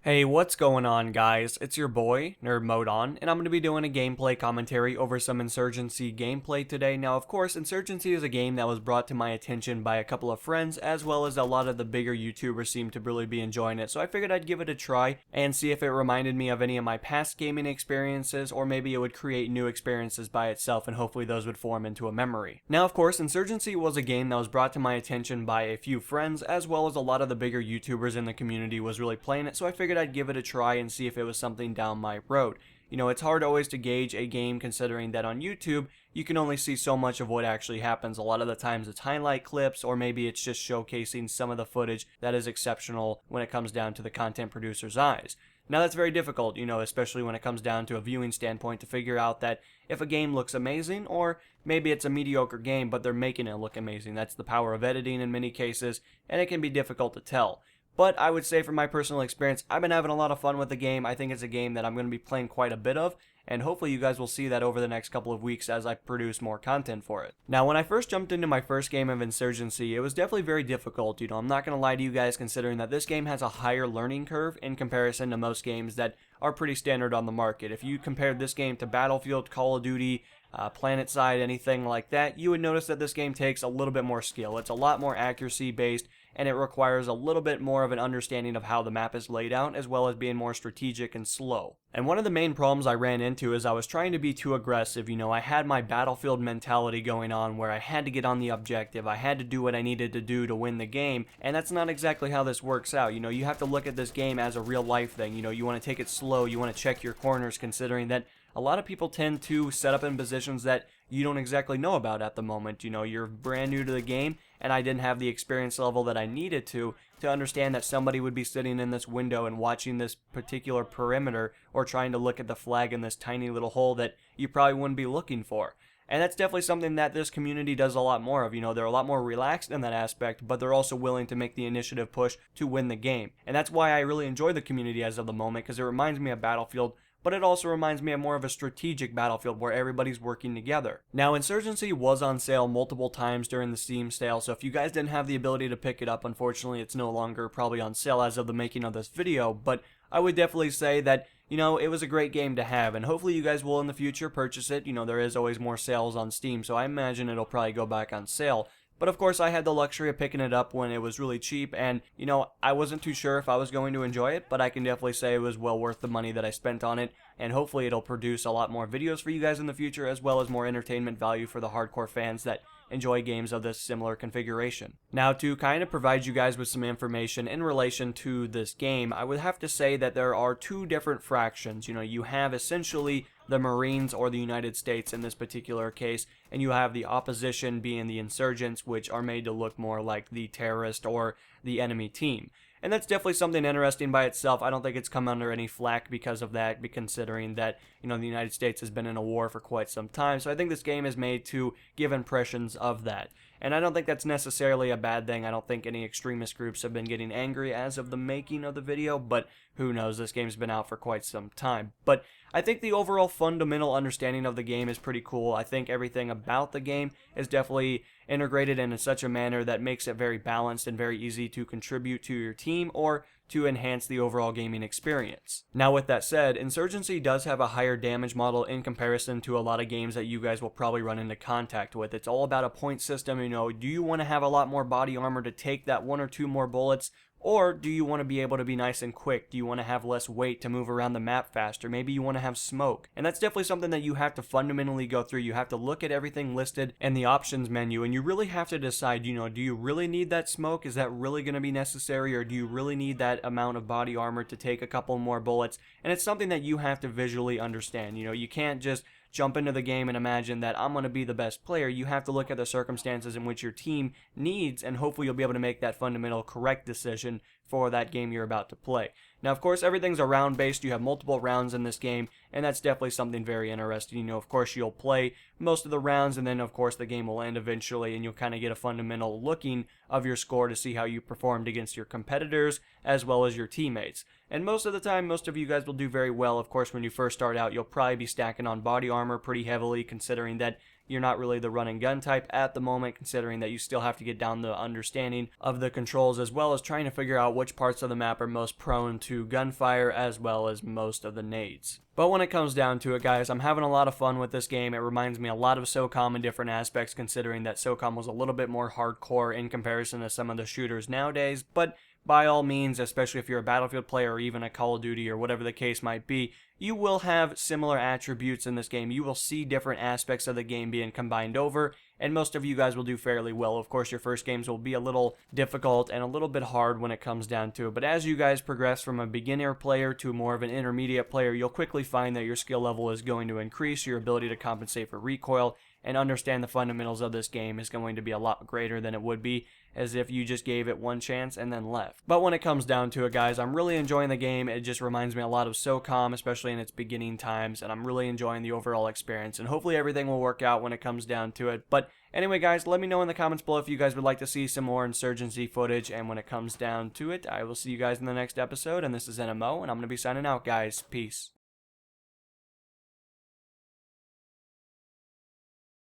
Hey, what's going on, guys? It's your boy, Nerd Mode On, and I'm going to be doing a gameplay commentary over some Insurgency gameplay today. Now, of course, Insurgency is a game that was brought to my attention by a couple of friends, as well as a lot of the bigger YouTubers seem to really be enjoying it, so I figured I'd give it a try and see if it reminded me of any of my past gaming experiences, or maybe it would create new experiences by itself, and hopefully those would form into a memory. Now, of course, Insurgency was a game that was brought to my attention by a few friends, as well as a lot of the bigger YouTubers in the community was really playing it, so I figured I'd give it a try and see if it was something down my road. You know, it's hard always to gauge a game considering that on YouTube, you can only see so much of what actually happens. A lot of the times it's highlight clips, or maybe it's just showcasing some of the footage that is exceptional when it comes down to the content producer's eyes. Now that's very difficult, you know, especially when it comes down to a viewing standpoint to figure out that if a game looks amazing, or maybe it's a mediocre game but they're making it look amazing. That's the power of editing in many cases, and it can be difficult to tell. But I would say from my personal experience, I've been having a lot of fun with the game. I think it's a game that I'm going to be playing quite a bit of, and hopefully you guys will see that over the next couple of weeks as I produce more content for it. Now, when I first jumped into my first game of Insurgency, it was definitely very difficult. You know, I'm not going to lie to you guys, considering that this game has a higher learning curve in comparison to most games that are pretty standard on the market. If you compared this game to Battlefield, Call of Duty, PlanetSide, anything like that, you would notice that this game takes a little bit more skill. It's a lot more accuracy based, and it requires a little bit more of an understanding of how the map is laid out, as well as being more strategic and slow. And one of the main problems I ran into is I was trying to be too aggressive. You know, I had my Battlefield mentality going on where I had to get on the objective, I had to do what I needed to do to win the game, and that's not exactly how this works out. You know, you have to look at this game as a real life thing. You know, you want to take it slow, you want to check your corners, considering that a lot of people tend to set up in positions that you don't exactly know about at the moment. You know, you're brand new to the game, and I didn't have the experience level that I needed to understand that somebody would be sitting in this window and watching this particular perimeter, or trying to look at the flag in this tiny little hole that you probably wouldn't be looking for. And that's definitely something that this community does a lot more of. You know, they're a lot more relaxed in that aspect, but they're also willing to make the initiative push to win the game. And that's why I really enjoy the community as of the moment, because it reminds me of Battlefield, but it also reminds me of more of a strategic Battlefield where everybody's working together. Now, Insurgency was on sale multiple times during the Steam sale, so if you guys didn't have the ability to pick it up, unfortunately it's no longer probably on sale as of the making of this video, but I would definitely say that, you know, it was a great game to have, and hopefully you guys will in the future purchase it. You know, there is always more sales on Steam, so I imagine it'll probably go back on sale. But of course, I had the luxury of picking it up when it was really cheap, and, you know, I wasn't too sure if I was going to enjoy it, but I can definitely say it was well worth the money that I spent on it, and hopefully it'll produce a lot more videos for you guys in the future, as well as more entertainment value for the hardcore fans that enjoy games of this similar configuration. Now, to kind of provide you guys with some information in relation to this game, I would have to say that there are two different fractions. You know, you have essentially the Marines, or the United States in this particular case, and you have the opposition being the Insurgents, which are made to look more like the terrorist or the enemy team. And that's definitely something interesting by itself. I don't think it's come under any flack because of that, considering that, you know, the United States has been in a war for quite some time. So I think this game is made to give impressions of that. And I don't think that's necessarily a bad thing. I don't think any extremist groups have been getting angry as of the making of the video, but who knows, this game's been out for quite some time. But I think the overall fundamental understanding of the game is pretty cool. I think everything about the game is definitely integrated in such a manner that makes it very balanced and very easy to contribute to your team, or to enhance the overall gaming experience. Now, with that said, Insurgency does have a higher damage model in comparison to a lot of games that you guys will probably run into contact with. It's all about a point system. You know, do you want to have a lot more body armor to take that one or two more bullets? Or do you want to be able to be nice and quick? Do you want to have less weight to move around the map faster? Maybe you want to have smoke. And that's definitely something that you have to fundamentally go through. You have to look at everything listed in the options menu, and you really have to decide, you know, do you really need that smoke? Is that really going to be necessary? Or do you really need that amount of body armor to take a couple more bullets? And it's something that you have to visually understand. You know, you can't just jump into the game and imagine that I'm going to be the best player. You have to look at the circumstances in which your team needs, and hopefully you'll be able to make that fundamental correct decision for that game you're about to play. Now, of course, everything's a round based. You have multiple rounds in this game, and that's definitely something very interesting. You know, of course, you'll play most of the rounds, and then, of course, the game will end eventually, and you'll kind of get a fundamental looking of your score to see how you performed against your competitors as well as your teammates. And most of the time, most of you guys will do very well. Of course, when you first start out, you'll probably be stacking on body armor pretty heavily, considering that you're not really the run and gun type at the moment, considering that you still have to get down the understanding of the controls, as well as trying to figure out which parts of the map are most prone to gunfire, as well as most of the nades. But when it comes down to it, guys, I'm having a lot of fun with this game. It reminds me a lot of SOCOM in different aspects, considering that SOCOM was a little bit more hardcore in comparison to some of the shooters nowadays. But by all means, especially if you're a Battlefield player or even a Call of Duty or whatever the case might be, you will have similar attributes in this game. You will see different aspects of the game being combined over, and most of you guys will do fairly well. Of course, your first games will be a little difficult and a little bit hard when it comes down to it, but as you guys progress from a beginner player to more of an intermediate player, you'll quickly find that your skill level is going to increase, your ability to compensate for recoil, and understand the fundamentals of this game is going to be a lot greater than it would be as if you just gave it one chance and then left. But when it comes down to it, guys, I'm really enjoying the game. It just reminds me a lot of SOCOM, especially in its beginning times, and I'm really enjoying the overall experience, and hopefully everything will work out when it comes down to it. But anyway, guys, let me know in the comments below if you guys would like to see some more Insurgency footage, and when it comes down to it, I will see you guys in the next episode, and this is NMO, and I'm going to be signing out, guys. Peace.